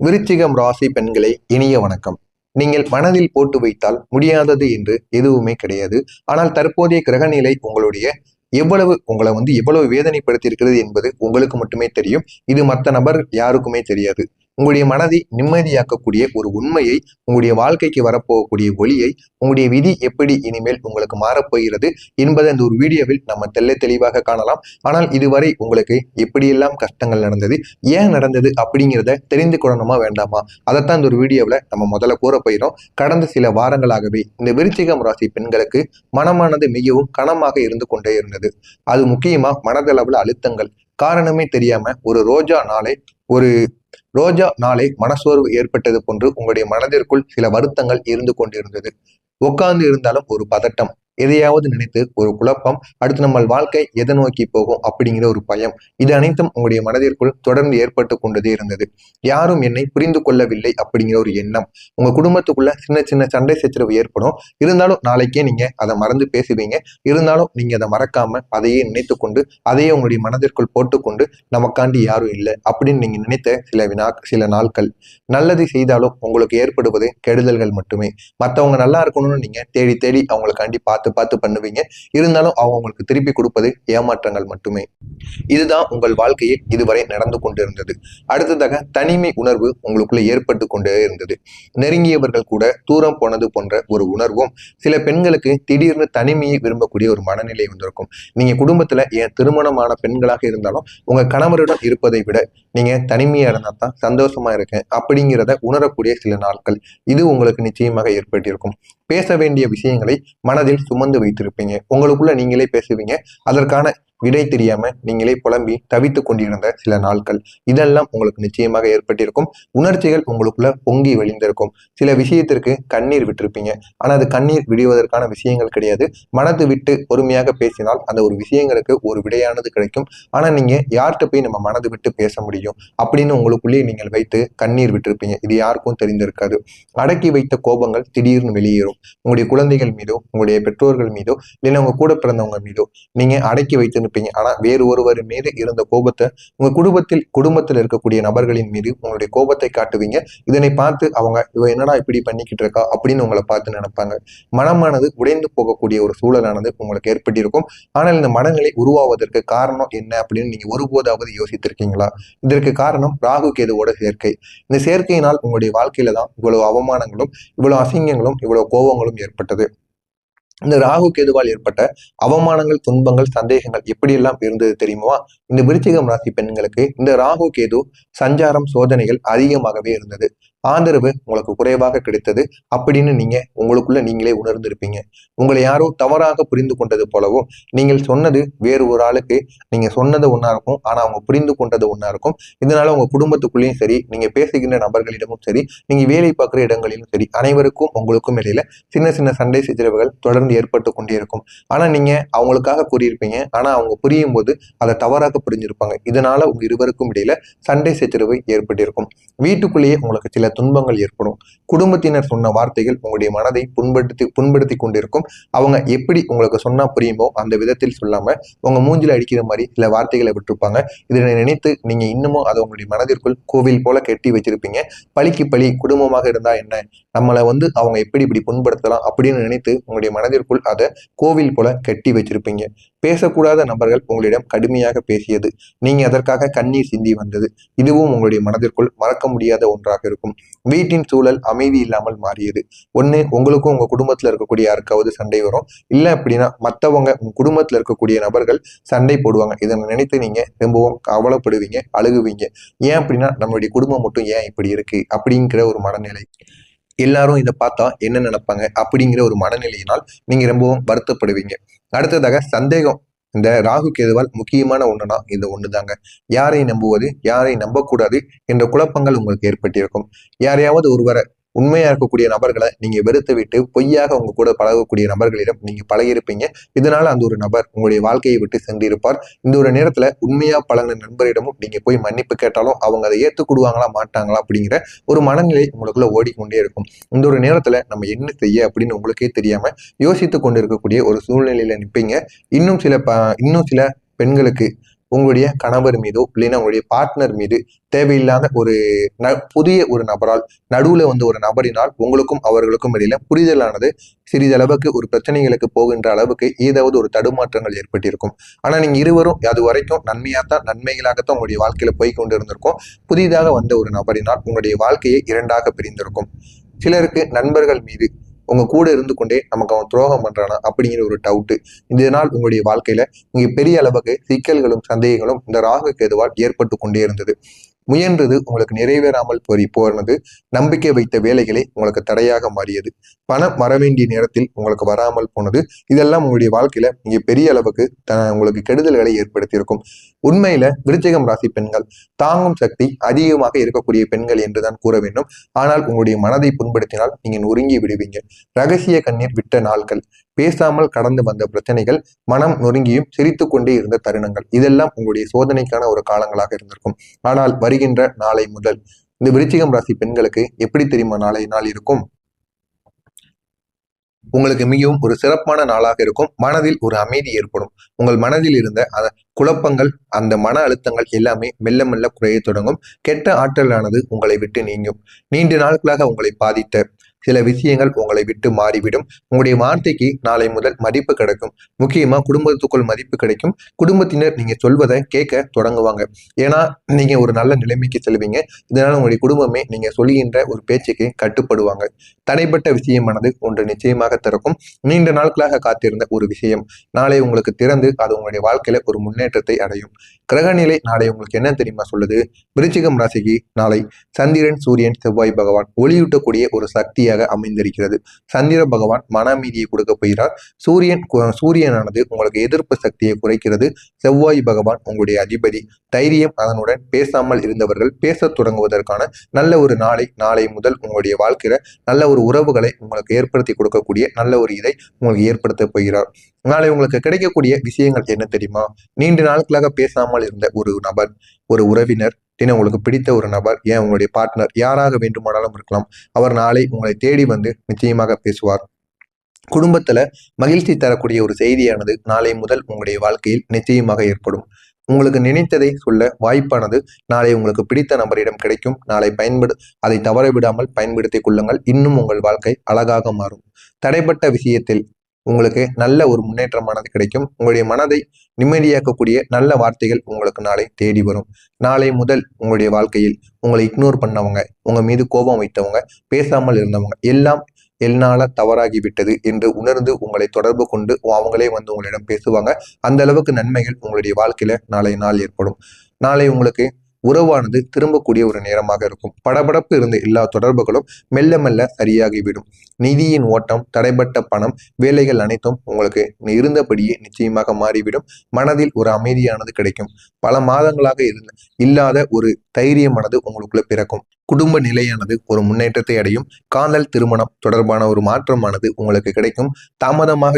விருச்சிகம் ராசி பெண்களை இனிய வணக்கம். நீங்கள் மனதில் போட்டு வைத்தால் முடியாதது என்று எதுவுமே கிடையாது. ஆனால் தற்போதைய கிரகநிலை உங்களை எவ்வளவு வேதனைப்படுத்தி இருக்கிறது என்பது உங்களுக்கு மட்டுமே தெரியும். இது மற்ற நபர் யாருக்குமே தெரியாது. உங்களுடைய மனதை நிம்மதியாக்கக்கூடிய ஒரு உண்மையை, உங்களுடைய வாழ்க்கைக்கு வரப்போகக்கூடிய ஒளியை, உங்களுடைய விதி எப்படி இனிமேல் உங்களுக்கு மாறப்போகிறது என்பதை அந்த ஒரு வீடியோவில் நம்ம தெளிவாக காணலாம். ஆனால் இதுவரை உங்களுக்கு எப்படியெல்லாம் கஷ்டங்கள் நடந்தது, ஏன் நடந்தது அப்படிங்கிறத தெரிந்து கொள்ளணுமா வேண்டாமா, அதைத்தான் இந்த ஒரு வீடியோவில் நம்ம முதல்ல கூற போயிடும். கடந்த சில வாரங்களாகவே இந்த விருச்சிகம் ராசி பெண்களுக்கு மனமானது மிகவும் கனமாக இருந்து கொண்டே இருந்தது. அது முக்கியமா மனதளவுல அழுத்தங்கள், காரணமே தெரியாம ஒரு ரோஜா நாளை மனசோர்வு ஏற்பட்டது போன்று உங்களுடைய மனதிற்குள் சில வருத்தங்கள் இருந்து கொண்டிருந்தது. உட்கார்ந்து இருந்தாலும் ஒரு பதட்டம், எதையாவது நினைத்து ஒரு குழப்பம், அடுத்து நம்ம வாழ்க்கை எதை நோக்கி போகும் அப்படிங்கிற ஒரு பயம், இது அனைத்தும் உங்களுடைய மனதிற்குள் தொடர்ந்து ஏற்பட்டு கொண்டதே இருந்தது. யாரும் என்னை புரிந்து கொள்ளவில்லை அப்படிங்கிற ஒரு எண்ணம், உங்க குடும்பத்துக்குள்ள சின்ன சின்ன சண்டை சச்சரவு ஏற்படும். இருந்தாலும் நாளைக்கே நீங்க அதை மறந்து பேசுவீங்க. இருந்தாலும் நீங்க அதை மறக்காம அதையே நினைத்து கொண்டு அதையே உங்களுடைய மனதிற்குள் போட்டுக்கொண்டு நமக்காண்டி யாரும் இல்லை அப்படின்னு நீங்க நினைத்த சில நாட்கள். நல்லது செய்தாலும் உங்களுக்கு ஏற்படுவது கெடுதல்கள் மட்டுமே. மற்றவங்க நல்லா இருக்கணும்னு நீங்க தேடி தேடி அவங்களுக்காண்டி பார்த்து பார்த்து பண்ணுவீங்க. இருந்தாலும் அவங்க உங்களுக்கு திருப்பி கொடுப்பது ஏமாற்றங்கள் மட்டுமே. இதுதான் உங்கள் வாழ்க்கையில் இதுவரை நடந்து கொண்டிருந்தது. அடுத்ததாக தனிமை உணர்வு உங்களுக்குள்ள ஏற்பட்டு கொண்டே இருந்தது. நெருங்கியவர்கள் கூட தூரம் போனது போன்ற ஒரு உணர்வும், சில பெண்களுக்கு திடீர்னு தனிமையை விரும்பக்கூடிய ஒரு மனநிலை வந்திருக்கும். நீங்க குடும்பத்துல ஏன் திருமணமான பெண்களாக இருந்தாலும் உங்க கணவரிடம் இருப்பதை விட நீங்க தனிமையா இருந்தா தான் சந்தோஷமா இருக்கேன் அப்படிங்கிறத உணரக்கூடிய சில நாட்கள் இது உங்களுக்கு நிச்சயமாக ஏற்பட்டிருக்கும். பேச வேண்டிய விஷயங்களை மனதில் சுமந்து வைத்திருப்பீங்க. உங்களுக்குள்ள நீங்களே பேசுவீங்க. அதற்கான விடை தெரியாம நீங்களே புலம்பி தவித்து கொண்டிருந்த சில நாட்கள் இதெல்லாம் உங்களுக்கு நிச்சயமாக ஏற்பட்டிருக்கும். உணர்ச்சிகள் உங்களுக்குள்ள பொங்கி வழிந்திருக்கும். சில விஷயத்திற்கு கண்ணீர் விட்டிருப்பீங்க. ஆனா அது கண்ணீர் விடுவதற்கான விஷயங்கள் கிடையாது. மனது விட்டு பொறுமையாக பேசினால் அந்த ஒரு விஷயங்களுக்கு ஒரு விடையானது கிடைக்கும். ஆனா நீங்க யார்கிட்ட போய் நம்ம மனது விட்டு பேச முடியும் அப்படின்னு உங்களுக்குள்ளே நீங்கள் வைத்து கண்ணீர் விட்டிருப்பீங்க. இது யாருக்கும் தெரிந்திருக்காது. அடக்கி வைத்த கோபங்கள் திடீர்னு வெளியேறும். உங்களுடைய குழந்தைகள் மீதோ, உங்களுடைய பெற்றோர்கள் மீதோ, இல்லைன்னா உங்க கூட பிறந்தவங்க மீதோ நீங்க அடக்கி வைத்து இருப்பீங்க. ஆனா வேறு ஒருவர் மீது இருந்த கோபத்தை உங்க குடும்பத்தில் இருக்கக்கூடிய நபர்களின் மீது உங்களுடைய கோபத்தை காட்டுவீங்க. இதனை பார்த்து அவங்க இவ என்னடா இப்படி பண்ணிக்கிட்டு இருக்கா அப்படின்னு உங்களை பார்த்து நினைப்பாங்க. மனமானது உடைந்து போகக்கூடிய ஒரு சூழலானது உங்களுக்கு ஏற்பட்டிருக்கும். ஆனால் இந்த மனநிலை உருவாவதற்கு காரணம் என்ன அப்படின்னு நீங்க ஒருபோதாவது யோசித்திருக்கீங்களா? இதற்கு காரணம் ராகு கேதுவோட சேர்க்கை. இந்த சேர்க்கையினால் உங்களுடைய வாழ்க்கையில தான் இவ்வளவு அவமானங்களும், இவ்வளவு அசிங்கங்களும், இவ்வளவு கோபங்களும் ஏற்பட்டது. இந்த ராகு கேதுவால் ஏற்பட்ட அவமானங்கள், துன்பங்கள், சந்தேகங்கள் எப்படியெல்லாம் இருந்தது தெரியுமா? இந்த விருச்சிகம் ராசி பெண்களுக்கு இந்த ராகு கேது சஞ்சாரம், சோதனைகள் அதிகமாகவே இருந்தது. ஆதரவு உங்களுக்கு குறைவாக கிடைத்தது அப்படின்னு நீங்க உங்களுக்குள்ள நீங்களே உணர்ந்திருப்பீங்க. உங்களை யாரோ தவறாக புரிந்து கொண்டது போலவும், நீங்கள் சொன்னது வேறு ஒரு ஆளுக்கு நீங்க சொன்னது ஒன்னா இருக்கும், ஆனா அவங்க புரிந்து கொண்டது ஒன்னா இருக்கும். இதனால உங்க குடும்பத்துக்குள்ளேயும் சரி, நீங்க பேசுகின்ற நபர்களிடமும் சரி, நீங்க வேலை பார்க்குற இடங்களிலும் சரி, அனைவருக்கும் உங்களுக்கும் இடையில சின்ன சின்ன சண்டை சச்சரவுகள் தொடர்ந்து ஏற்பட்டு கொண்டே இருக்கும். ஆனா நீங்க அவங்களுக்காக கூறியிருப்பீங்க. ஆனா அவங்க புரியும் போது அதை தவறாக புரிஞ்சிருப்பாங்க. இதனால உங்க இருவருக்கும் இடையில சண்டை சச்சரவு ஏற்பட்டிருக்கும். வீட்டுக்குள்ளேயே உங்களுக்கு சில துன்பங்கள் ஏற்படும். குடும்பத்தினர் சொன்ன வார்த்தைகள் உங்களுடைய மனதை புண்படுத்தி கொண்டிருக்கும். அவங்க எப்படி உங்களுக்கு சொன்னா புரியுமோ அந்த விதத்தில் சொல்லாம உங்க மூஞ்சில அடிக்கிற மாதிரி சில வார்த்தைகளை விட்டுருப்பாங்க. இதனை நினைத்து நீங்க இன்னமும் அதை உங்களுடைய மனதிற்குள் கோவில் போல கட்டி வச்சிருப்பீங்க. பழிக்கு பழி, குடும்பமாக இருந்தா என்ன, நம்மளை அவங்க எப்படி இப்படி புண்படுத்தலாம் அப்படின்னு நினைத்து உங்களுடைய மனதிற்குள் அதை கோவில் போல கட்டி வச்சிருப்பீங்க. பேசக்கூடாத நபர்கள் உங்களிடம் கடுமையாக பேசியது, நீங்க அதற்காக கண்ணீர் சிந்தி வந்தது, இதுவும் உங்களுடைய மனதிற்குள் மறக்க முடியாத ஒன்றாக இருக்கும். வீட்டின் சூழல் அமைதி இல்லாமல் மாறியது. ஒண்ணு உங்களுக்கும் உங்க குடும்பத்துல இருக்கக்கூடிய யாருக்காவது சண்டை வரும். இல்லை அப்படின்னா மற்றவங்க உங்க குடும்பத்துல இருக்கக்கூடிய நபர்கள் சண்டை போடுவாங்க. இதனை நினைத்து நீங்க ரொம்பவும் கவலைப்படுவீங்க, அழுகுவீங்க. ஏன் அப்படின்னா நம்மளுடைய குடும்பம் மட்டும் ஏன் இப்படி இருக்கு அப்படிங்கிற ஒரு மனநிலை. எல்லாரும் இதை பார்த்தா என்ன நினைப்பாங்க அப்படிங்கிற ஒரு மனநிலையினால் நீங்க ரொம்பவும் வருத்தப்படுவீங்க. அடுத்ததாக சந்தேகம். இந்த ராகு கேதுவால் முக்கியமான ஒண்ணுனா இந்த ஒண்ணுதாங்க. யாரை நம்புவது, யாரை நம்பக்கூடாது என்ற குழப்பங்கள் உங்களுக்கு ஏற்பட்டிருக்கும். யாரையாவது ஒருவரை, உண்மையா இருக்கக்கூடிய நபர்களை நீங்க வெறுத்து விட்டு பொய்யாக உங்க கூட பழகக்கூடிய நபர்களிடம் நீங்க பழகிருப்பீங்க. இதனால அந்த ஒரு நபர் உங்களுடைய வாழ்க்கையை விட்டு சென்றிருப்பார். இந்த ஒரு நேரத்துல உண்மையா பழகின நண்பரிடமும் நீங்க போய் மன்னிப்பு கேட்டாலும் அவங்க அதை ஏற்றுக்கொடுவாங்களா மாட்டாங்களா அப்படிங்கிற ஒரு மனநிலை உங்களுக்குள்ள ஓடிக்கொண்டே இருக்கும். இந்த ஒரு நேரத்துல நம்ம என்ன செய்ய அப்படின்னு உங்களுக்கே தெரியாம யோசித்து கொண்டு இருக்கக்கூடிய ஒரு சூழ்நிலையில நிற்பீங்க. இன்னும் சில பெண்களுக்கு உங்களுடைய கணவர் மீதோ இல்லைன்னா உங்களுடைய பார்ட்னர் மீது தேவையில்லாத ஒரு புதிய ஒரு நபரால் நடுவுல ஒரு நபரினால் உங்களுக்கும் அவர்களுக்கும் இடையில புரிதலானது சிறிதளவுக்கு ஒரு பிரச்சனைகளுக்கு போகின்ற அளவுக்கு ஏதாவது ஒரு தடுமாற்றங்கள் ஏற்பட்டிருக்கும். ஆனா நீங்க இருவரும் அது வரைக்கும் நன்மைகளாகத்தான் உங்களுடைய வாழ்க்கையில போய் கொண்டு இருந்திருக்கும். புதிதாக வந்த ஒரு நபரினால் உங்களுடைய வாழ்க்கையை இரண்டாக பிரிந்திருக்கும். சிலருக்கு நண்பர்கள் மீது உங்க கூட இருந்து கொண்டே நமக்கு அவன் துரோகம் பண்றானா அப்படிங்கிற ஒரு டவுட்டு இதனால் உங்களுடைய வாழ்க்கையில இங்க பெரிய அளவுக்கு சிக்கல்களும் சந்தேகங்களும் இந்த ராகு கேதுவால் ஏற்பட்டு கொண்டே இருந்தது. முயன்றது உங்களுக்கு நிறைவேறாமல் போனது. நம்பிக்கை வைத்த வேலைகளே உங்களுக்கு தடையாக மாறியது. பணம் வர வேண்டிய நேரத்தில் உங்களுக்கு வராமல் போனது. இதெல்லாம் உங்களுடைய வாழ்க்கையில இங்க பெரிய அளவுக்கு உங்களுக்கு கெடுதல்களை ஏற்படுத்தியிருக்கும். உண்மையில விருச்சிகம் ராசி பெண்கள் தாங்கும் சக்தி அதிகமாக இருக்கக்கூடிய பெண்கள் என்றுதான் கூற வேண்டும். ஆனால் உங்களுடைய மனதை புண்படுத்தினால் நீங்க நொறுங்கி விடுவீங்க. ரகசிய கண்ணீர் விட்ட நாட்கள், பேசாமல் கடந்து வந்த பிரச்சனைகள், மனம் நொறுங்கியும் சிரித்து கொண்டே இருந்த தருணங்கள், இதெல்லாம் உங்களுடைய சோதனைக்கான ஒரு காலங்களாக இருந்திருக்கும். ஆனால் வருகின்ற நாளை முதல் இந்த விருச்சிகம் ராசி பெண்களுக்கு எப்படி தெரியுமா நாளை நாள் இருக்கும்? உங்களுக்கு மிகவும் ஒரு சிறப்பான நாளாக இருக்கும். மனதில் ஒரு அமைதி ஏற்படும். உங்கள் மனதில் இருந்த குழப்பங்கள், அந்த மன அழுத்தங்கள் எல்லாமே மெல்ல மெல்ல குறைய தொடங்கும். கெட்ட ஆற்றலானது உங்களை விட்டு நீங்கும். நீண்ட நாட்களாக உங்களை பாதித்த சில விஷயங்கள் உங்களை விட்டு மாறிவிடும். உங்களுடைய வார்த்தைக்கு நாளை முதல் மதிப்பு கிடைக்கும். முக்கியமா குடும்பத்துக்குள் மதிப்பு கிடைக்கும். குடும்பத்தினர் நீங்க சொல்வதை கேட்க தொடங்குவாங்க. ஏன்னா நீங்க ஒரு நல்ல நிலைமைக்கு செல்வீங்க. இதனால உங்களுடைய குடும்பமே நீங்க சொல்கின்ற ஒரு பேச்சுக்கு கட்டுப்படுவாங்க. தடைப்பட்ட விஷயமானது ஒன்று நிச்சயமாக திறக்கும். நீண்ட நாட்களாக காத்திருந்த ஒரு விஷயம் நாளை உங்களுக்கு திறந்து அது உங்களுடைய வாழ்க்கையில ஒரு முன்னேற்றத்தை அடையும். கிரகநிலை நாளை உங்களுக்கு என்ன தெரியுமா சொல்லுது? விருச்சிகம் ராசிக்கு நாளை சந்திரன், சூரியன், செவ்வாய் பகவான் ஒளியூட்டக்கூடிய ஒரு சக்தியாக அமைந்திருக்கிறது. சந்திர பகவான் மன அமைதியை கொடுக்க போகிறார். சூரியனானது உங்களுக்கு எதிர்ப்பு சக்தியை குறைக்கிறது. செவ்வாய் பகவான் உங்களுடைய அதிபதி. தைரியம், அதனுடன் பேசாமல் இருந்தவர்கள் பேச தொடங்குவதற்கான நல்ல ஒரு நாளை முதல் உங்களுடைய வாழ்க்கையில நல்ல ஒரு உறவுகளை உங்களுக்கு ஏற்படுத்தி கொடுக்கக்கூடிய நல்ல ஒரு இதை உங்களுக்கு ஏற்படுத்த போகிறார். நாளை உங்களுக்கு கிடைக்கக்கூடிய விஷயங்கள் என்ன தெரியுமா? நீண்ட நாட்களாக பேசாமல் இருந்த ஒரு நபர், ஒரு உறவினர், உங்களுக்கு பிடித்த ஒரு நபர், ஏன் உங்களுடைய பார்ட்னர், யாராக வேண்டுமானாலும் இருக்கலாம். அவர் நாளை உங்களை தேடி வந்து நிச்சயமாக பேசுவார். குடும்பத்துல மகிழ்ச்சி தரக்கூடிய ஒரு செய்தியானது நாளை முதல் உங்களுடைய வாழ்க்கையில் நிச்சயமாக ஏற்படும். உங்களுக்கு நினைத்ததை சொல்ல வாய்ப்பானது நாளை உங்களுக்கு பிடித்த நபரிடம் கிடைக்கும். நாளை அதை தவற விடாமல் பயன்படுத்திக் கொள்ளுங்கள். இன்னும் உங்கள் வாழ்க்கை அழகாக மாறும். தடைப்பட்ட விஷயத்தில் உங்களுக்கு நல்ல ஒரு முன்னேற்றமானது கிடைக்கும். உங்களுடைய மனதை நிம்மதியாக்கக்கூடிய நல்ல வார்த்தைகள் உங்களுக்கு நாளை தேடி வரும். நாளை முதல் உங்களுடைய வாழ்க்கையில் உங்களை இக்னோர் பண்ணவங்க, உங்க மீது கோபம் வைத்தவங்க, பேசாமல் இருந்தவங்க எல்லாம் என்னால தவறாகி விட்டது என்று உணர்ந்து உங்களை தொடர்பு கொண்டு அவங்களே வந்து உங்களிடம் பேசுவாங்க. அந்த அளவுக்கு நன்மைகள் உங்களுடைய வாழ்க்கையில நாளை நாள் ஏற்படும். நாளை உங்களுக்கு உறவானது திரும்பக்கூடிய ஒரு நேரமாக இருக்கும். படபடப்பு இருந்த எல்லா தொடர்புகளும் மெல்ல மெல்ல சரியாகிவிடும். நிதியின் ஓட்டம், தடைப்பட்ட பணம், வேலைகள் அனைத்தும் உங்களுக்கு இருந்தபடியே நிச்சயமாக மாறிவிடும். மனதில் ஒரு அமைதியானது கிடைக்கும். பல மாதங்களாக இல்லாத ஒரு தைரியமானது உங்களுக்குள்ள பிறக்கும். குடும்ப நிலையானது ஒரு முன்னேற்றத்தை அடையும். காதல், திருமணம் தொடர்பான ஒரு மாற்றமானது உங்களுக்கு கிடைக்கும். தாமதமாக